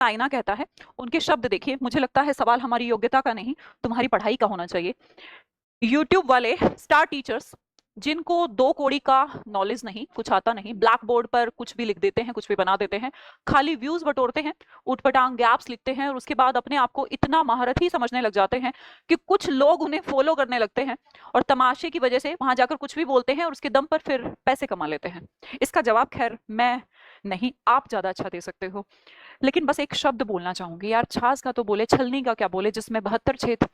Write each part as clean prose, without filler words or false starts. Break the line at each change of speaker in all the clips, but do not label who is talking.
आईना कहता है। उनके शब्द देखिए, मुझे लगता है सवाल हमारी योग्यता का नहीं, तुम्हारी पढ़ाई का होना चाहिए। यूट्यूब वाले स्टार टीचर्स जिनको दो कौड़ी का नॉलेज नहीं, कुछ आता नहीं, ब्लैक बोर्ड पर कुछ भी लिख देते हैं, कुछ भी बना देते हैं, खाली व्यूज बटोरते हैं, उटपटांग गैप्स लिखते हैं और उसके बाद अपने आप को इतना महारथी समझने लग जाते हैं कि कुछ लोग उन्हें फॉलो करने लगते हैं और तमाशे की वजह से वहां जाकर कुछ भी बोलते हैं और उसके दम पर फिर पैसे कमा लेते हैं। इसका जवाब खैर मैं नहीं, आप ज्यादा अच्छा दे सकते हो। लेकिन बस एक शब्द बोलना चाहूंगी यार, छाछ का तो बोले, छलनी का क्या बोले, जिसमें 72 छेद।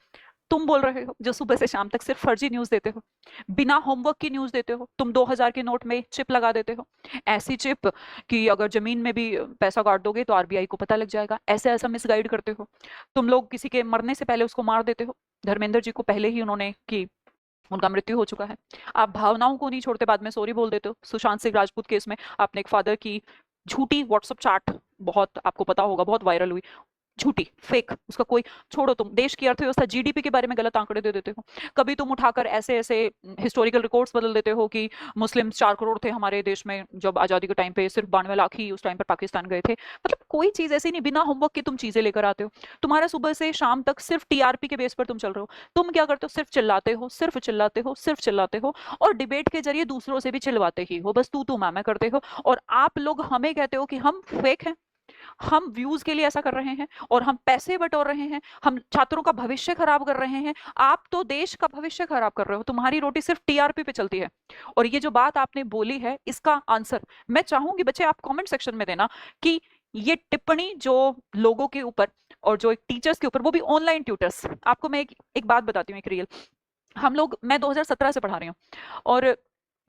तुम बोल रहे हो जो सुबह से शाम तक सिर्फ फर्जी न्यूज देते हो, बिना होमवर्क की न्यूज देते हो। तुम 2000 के नोट में चिप लगा देते हो, ऐसी चिप कि अगर जमीन में भी पैसा काट दोगे तो आरबीआई को पता लग जाएगा, ऐसे ऐसा मिसगाइड करते हो। तुम लोग किसी के मरने से पहले उसको मार देते हो। धर्मेंद्र जी को पहले ही उन्होंने की, उनका मृत्यु हो चुका है। आप भावनाओं को नहीं छोड़ते, बाद में सॉरी बोल देते हो। सुशांत सिंह राजपूत केस में आपने एक फादर की झूठी व्हाट्सएप चैट, बहुत आपको पता होगा, बहुत वायरल हुई, झूठी, फेक, उसका कोई, छोड़ो, तुम देश की अर्थव्यवस्था जीडीपी के बारे में गलत आंकड़े दे देते हो। कभी तुम उठाकर ऐसे ऐसे हिस्टोरिकल रिकॉर्ड्स बदल देते हो कि मुस्लिम 4 करोड़ थे हमारे देश में जब आजादी के टाइम पे, सिर्फ 92 लाख ही उस टाइम पर पाकिस्तान गए थे। मतलब कोई चीज ऐसी नहीं, बिना होमवर्क के तुम चीजें लेकर आते हो। तुम्हारा सुबह से शाम तक सिर्फ टीआरपी के बेस पर तुम चल रहे हो। तुम क्या करते हो? सिर्फ चिल्लाते हो, सिर्फ चिल्लाते हो, सिर्फ चिल्लाते हो, और डिबेट के जरिए दूसरों से भी चिल्वाते ही हो, बस तू मैं करते हो। और आप लोग हमें कहते हो कि हम फेक हैं, हम व्यूज के लिए ऐसा कर रहे हैं और हम पैसे बटोर रहे हैं, हम छात्रों का भविष्य खराब कर रहे हैं। आप तो देश का भविष्य खराब कर रहे हो, तुम्हारी रोटी सिर्फ टीआरपी पे चलती है। और ये जो बात आपने बोली है, इसका आंसर मैं चाहूंगी बच्चे आप कमेंट सेक्शन में देना कि ये टिप्पणी जो लोगों के ऊपर और जो एक टीचर्स के ऊपर, वो भी ऑनलाइन ट्यूटर्स। आपको मैं एक बात बताती हूँ, एक रियल, हम लोग, मैं 2017 से पढ़ा रही हूँ और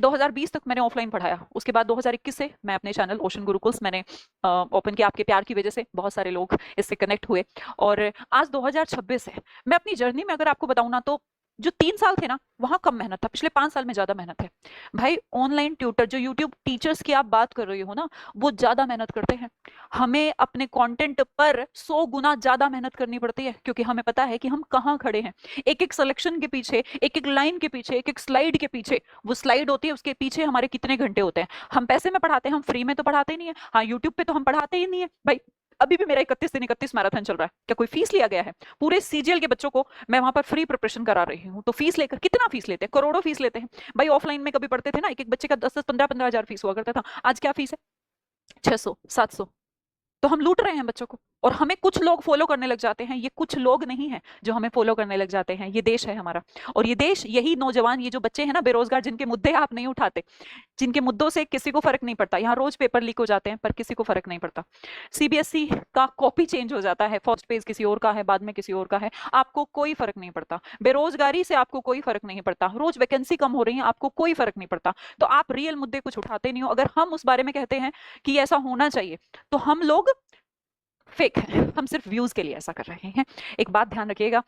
2020 तक मैंने ऑफलाइन पढ़ाया। उसके बाद 2021 से मैं अपने चैनल ओशन गुरुकुल्स मैंने ओपन किया। आपके प्यार की वजह से बहुत सारे लोग इससे कनेक्ट हुए और आज 2026 है। मैं अपनी जर्नी में अगर आपको बताऊं ना, तो जो 3 साल थे ना, वहां कम मेहनत था, पिछले 5 साल में ज्यादा मेहनत है। भाई ऑनलाइन ट्यूटर, जो यूट्यूब टीचर्स की आप बात कर रही हो ना, वो ज्यादा मेहनत करते हैं। हमें अपने कंटेंट पर 100 गुना ज्यादा मेहनत करनी पड़ती है, क्योंकि हमें पता है कि हम कहाँ खड़े हैं। एक एक सिलेक्शन के पीछे, एक एक लाइन के पीछे, एक एक स्लाइड के पीछे, वो स्लाइड होती है उसके पीछे हमारे कितने घंटे होते हैं। हम पैसे में पढ़ाते हैं, हम फ्री में तो पढ़ाते ही नहीं है। हाँ, यूट्यूब पे तो हम पढ़ाते ही नहीं है भाई। अभी भी मेरा 31 दिन 31 मैराथन चल रहा है, क्या कोई फीस लिया गया है? पूरे सीजीएल के बच्चों को मैं वहां पर फ्री प्रिपरेशन करा रही हूँ, तो फीस लेकर कितना फीस लेते हैं? करोड़ों फीस लेते हैं भाई। ऑफलाइन में कभी पढ़ते थे ना, एक एक बच्चे का 10-10 15-15 हजार फीस हुआ करता था। आज क्या फीस है? 600-700। तो हम लूट रहे हैं बच्चों को, और हमें कुछ लोग फॉलो करने लग जाते हैं। ये कुछ लोग नहीं है जो हमें फॉलो करने लग जाते हैं, ये देश है हमारा। और ये देश, यही नौजवान, ये जो बच्चे हैं ना बेरोजगार, जिनके मुद्दे आप नहीं उठाते, जिनके मुद्दों से किसी को फर्क नहीं पड़ता। यहाँ रोज पेपर लीक हो जाते हैं पर किसी को फर्क नहीं पड़ता। सीबीएसई का कॉपी चेंज हो जाता है, फर्स्ट पेज किसी और का है, बाद में किसी और का है, आपको कोई फर्क नहीं पड़ता। बेरोजगारी से आपको कोई फर्क नहीं पड़ता, रोज वैकेंसी कम हो रही है, आपको कोई फर्क नहीं पड़ता। तो आप रियल मुद्दे कुछ उठाते नहीं हो। अगर हम उस बारे में कहते हैं कि ऐसा होना चाहिए, तो हम लोग फेक है, हम सिर्फ व्यूज के लिए ऐसा कर रहे हैं। एक बात ध्यान रखिएगा,